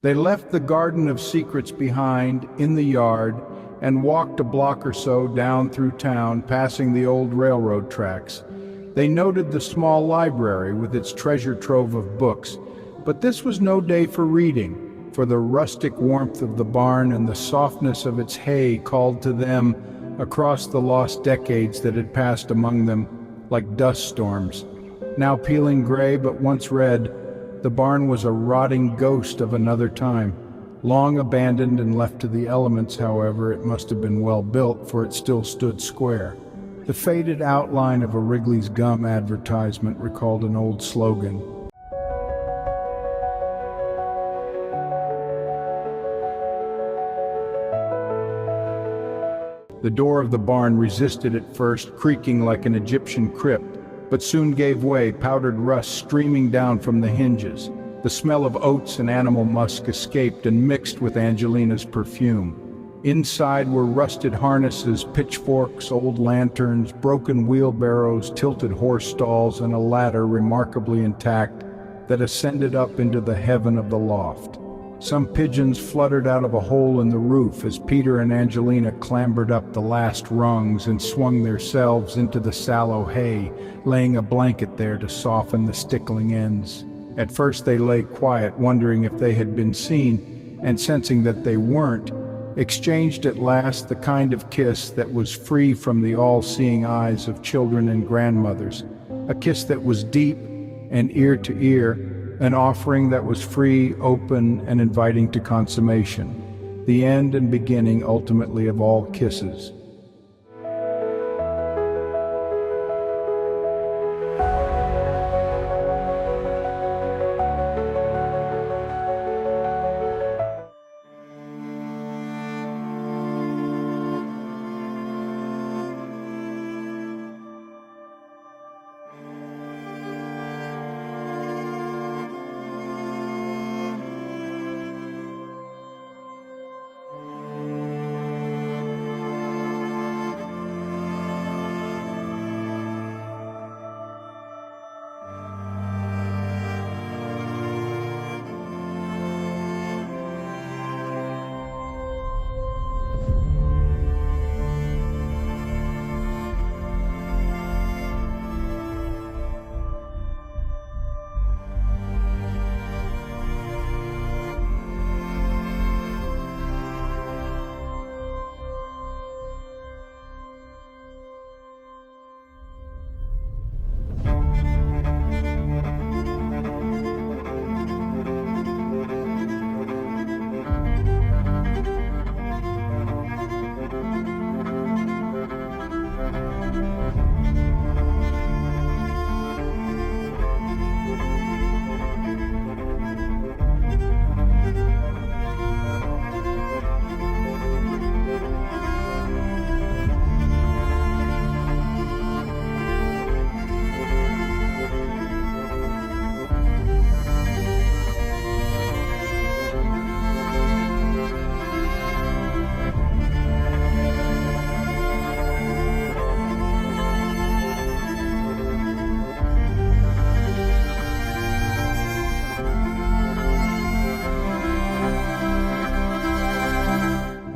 They left the Garden of Secrets behind in the yard and walked a block or so down through town, passing the old railroad tracks. They noted the small library with its treasure trove of books, but this was no day for reading, for the rustic warmth of the barn and the softness of its hay called to them across the lost decades that had passed among them like dust storms. Now peeling gray but once red, the barn was a rotting ghost of another time. Long abandoned and left to the elements, however, it must have been well built, for it still stood square. The faded outline of a Wrigley's gum advertisement recalled an old slogan. The door of the barn resisted at first, creaking like an Egyptian crypt, but soon gave way, powdered rust streaming down from the hinges. The smell of oats and animal musk escaped and mixed with Angelina's perfume. Inside were rusted harnesses, pitchforks, old lanterns, broken wheelbarrows, tilted horse stalls, and a ladder remarkably intact that ascended up into the heaven of the loft. Some pigeons fluttered out of a hole in the roof as Peter and Angelina clambered up the last rungs and swung themselves into the sallow hay, laying a blanket there to soften the stickling ends. At first they lay quiet, wondering if they had been seen, and sensing that they weren't, exchanged at last the kind of kiss that was free from the all-seeing eyes of children and grandmothers, a kiss that was deep and ear to ear, an offering that was free, open, and inviting to consummation, the end and beginning ultimately of all kisses.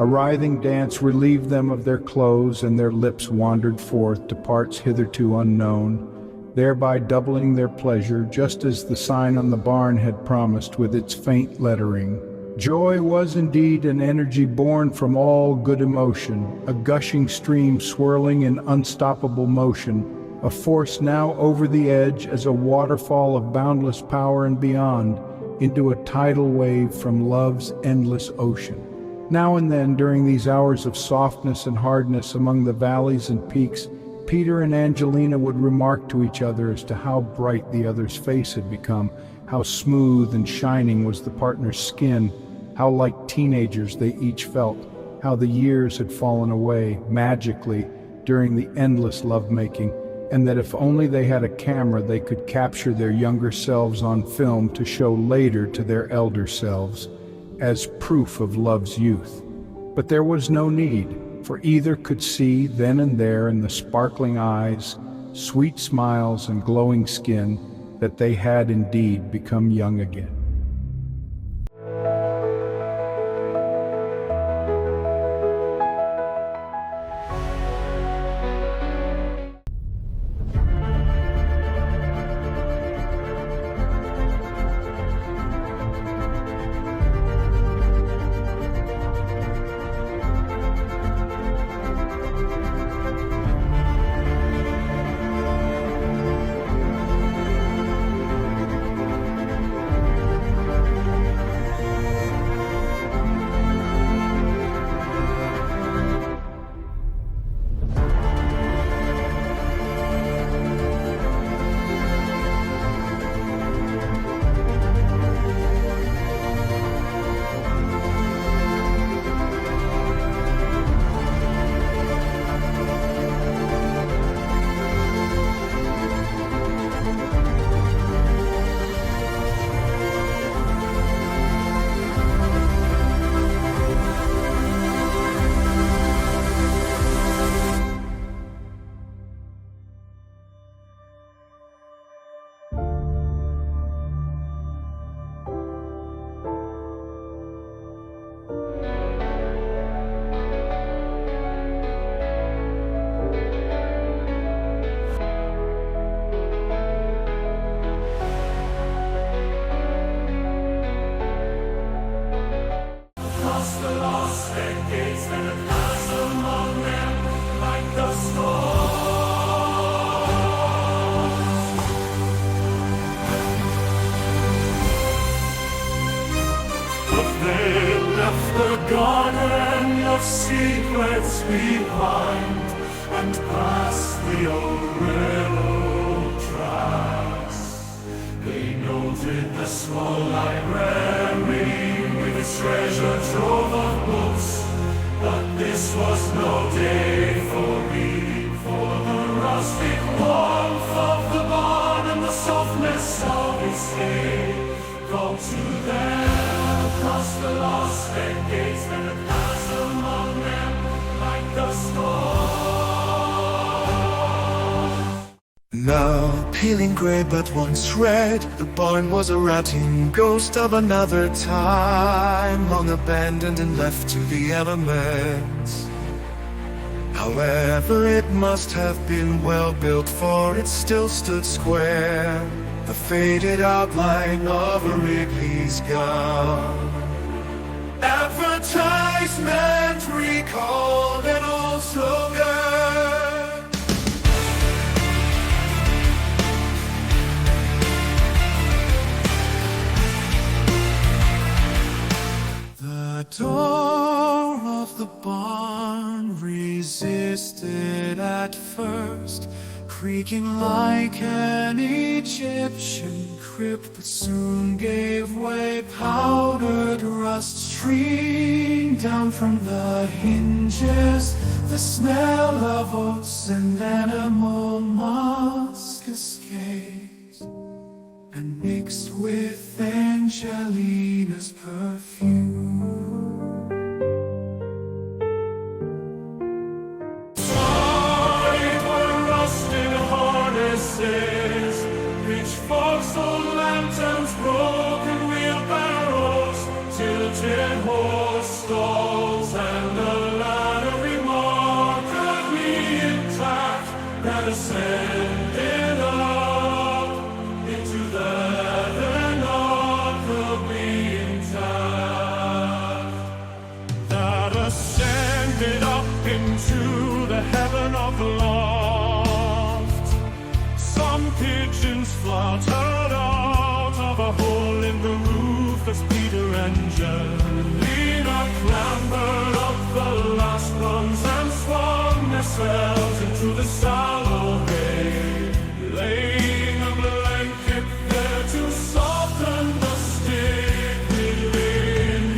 A writhing dance relieved them of their clothes, and their lips wandered forth to parts hitherto unknown, thereby doubling their pleasure, just as the sign on the barn had promised with its faint lettering. Joy was indeed an energy born from all good emotion, a gushing stream swirling in unstoppable motion, a force now over the edge as a waterfall of boundless power and beyond, into a tidal wave from love's endless ocean. Now and then, during these hours of softness and hardness among the valleys and peaks, Peter and Angelina would remark to each other as to how bright the other's face had become, how smooth and shining was the partner's skin, how like teenagers they each felt, how the years had fallen away magically during the endless lovemaking, and that if only they had a camera they could capture their younger selves on film to show later to their elder selves, as proof of love's youth. But there was no need, for either could see then and there in the sparkling eyes, sweet smiles, and glowing skin that they had indeed become young again. They left the garden of secrets behind and passed the old railroad tracks. They noted the small library with its treasure trove of books, but this was no day for me, for the rustic warmth of the barn and the softness of its hay called to them across the lost decades that had passed among them like the storm. Now peeling grey but once red, the barn was a rotting ghost of another time, long abandoned and left to the elements. However, it must have been well built, for it still stood square, the faded outline of a Wrigley's gown. Advertisement recalled an old slogan. The door of the barn resisted at first, creaking like an Egyptian crypt, but soon gave way. Powdered rust streamed down from the hinges, the smell of oats and animal musk escaped, and mixed with Angelina's perfume. Side were rusted harnesses, pitchforks, old lanterns, broken wheelbarrows, tilted horse stalls, and a ladder remarkably intact that ascended up into the heaven remarkably intact, that ascended up into the heaven of the loft. Some pigeons fluttered out of a hole in the roof as Peter and Angelina clambered up the last rungs and swung themselves into the sallow hay, laying a blanket there to soften the sticky linen.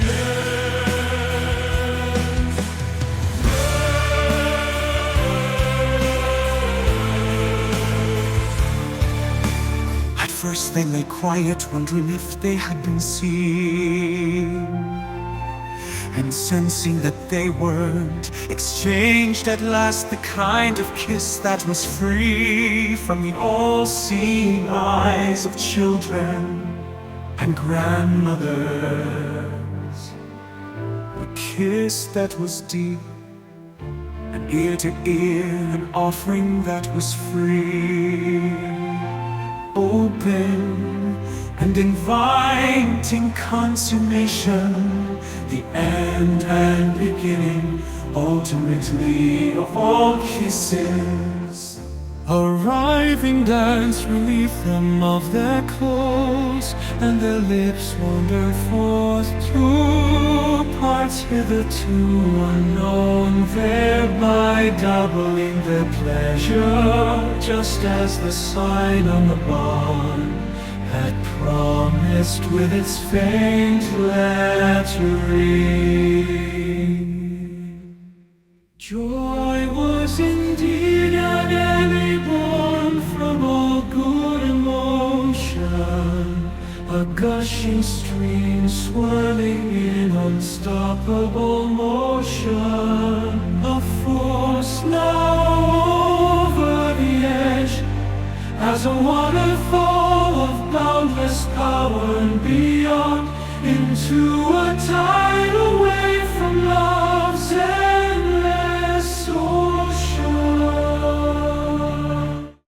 At first they lay quiet, wondering if they had been seen, and sensing that they weren't, exchanged at last the kind of kiss that was free from the all-seeing eyes of children and grandmothers. A kiss that was deep and ear to ear, an offering that was free, open and inviting consummation, the end and beginning, ultimately, of all kisses. Arriving dance relieved them of their clothes, and their lips wandered forth to parts hitherto unknown, thereby doubling their pleasure, just as the sign on the barn had promised with its faint lettering. Joy was indeed an enemy born from all good emotion, a gushing stream swirling in unstoppable motion, a force now over the edge, as a waterfall of boundless power and beyond, into